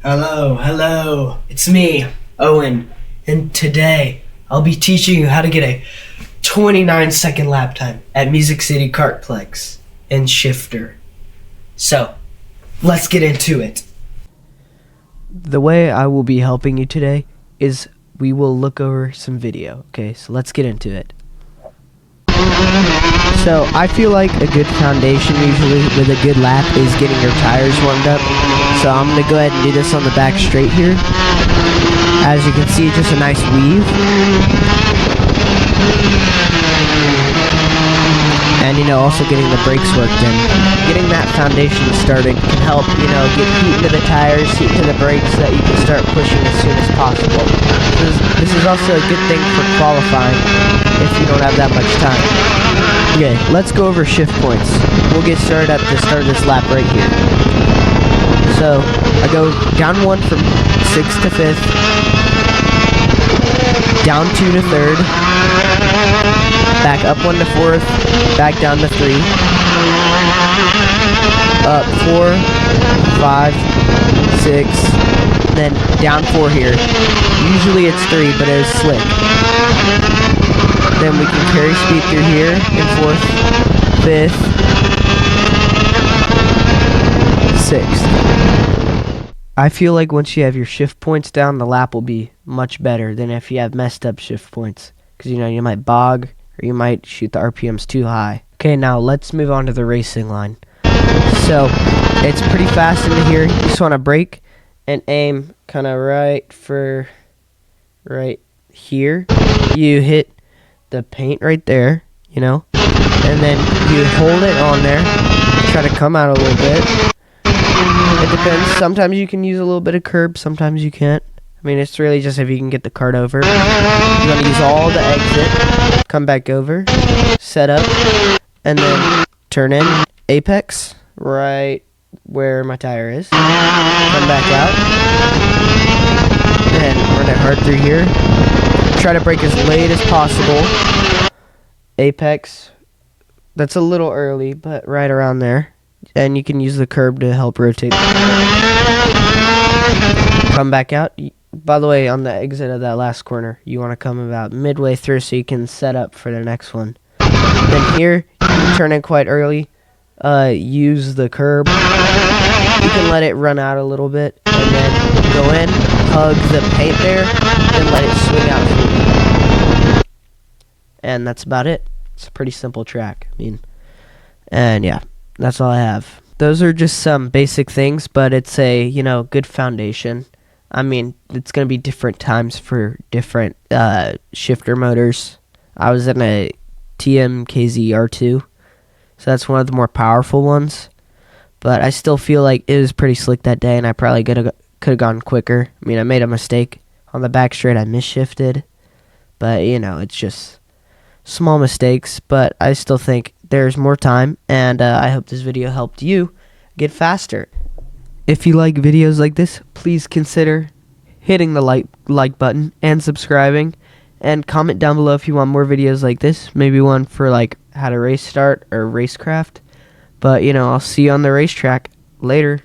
Hello, it's me, Owen, and today I'll be teaching you how to get a 29-second lap time at Music City Kartplex and Shifter. So, let's get into it. The way I will be helping you today is we will look over some video, okay? So let's get into it. So I feel like a good foundation usually with a good lap is getting your tires warmed up. So I'm going to go ahead and do this on the back straight here. As you can see, just a nice weave. And also getting the brakes worked in. Getting that foundation started can help, get heat into the tires, heat to the brakes so that you can start pushing as soon as possible. This is also a good thing for qualifying if you don't have that much time. Okay, let's go over shift points. We'll get started at the start of this lap right here. So, I go down 1 from 6th to 5th, down 2 to 3rd, back up 1 to 4th, back down to 3, up 4, 5, 6, then down 4 here. Usually it's 3, but it is slick. Then we can carry speed through here in 4th, 5th, 6th. I feel like once you have your shift points down, the lap will be much better than if you have messed up shift points. Because, you might bog or you might shoot the RPMs too high. Okay, now let's move on to the racing line. So, it's pretty fast into here. You just want to brake and aim kind of right here. You hit the paint right there, and then you hold it on there. Try to come out a little bit. It depends. Sometimes you can use a little bit of curb, sometimes you can't. It's really just if you can get the cart over. You want to use all the exit, come back over, set up, and then turn in apex right where my tire is. Come back out, and run it hard through here. Try to brake as late as possible. Apex, that's a little early, but right around there. And you can use the curb to help rotate. Come back out. By the way, on the exit of that last corner, you want to come about midway through so you can set up for the next one. Then here, you can turn in quite early. Use the curb. You can let it run out a little bit, and then go in, hug the paint there, and let it swing out for you. And that's about it. It's a pretty simple track. And yeah, that's all I have. Those are just some basic things, but it's a, good foundation. It's going to be different times for different shifter motors. I was in a TMKZ R2, so that's one of the more powerful ones. But I still feel like it was pretty slick that day, and I probably could have gone quicker. I made a mistake on the back straight. I misshifted, but it's just small mistakes. But I still think there's more time, and I hope this video helped you get faster. If you like videos like this, please consider hitting the like button and subscribing, and comment down below if you want more videos like this. Maybe one for how to race start or racecraft. But I'll see you on the racetrack later.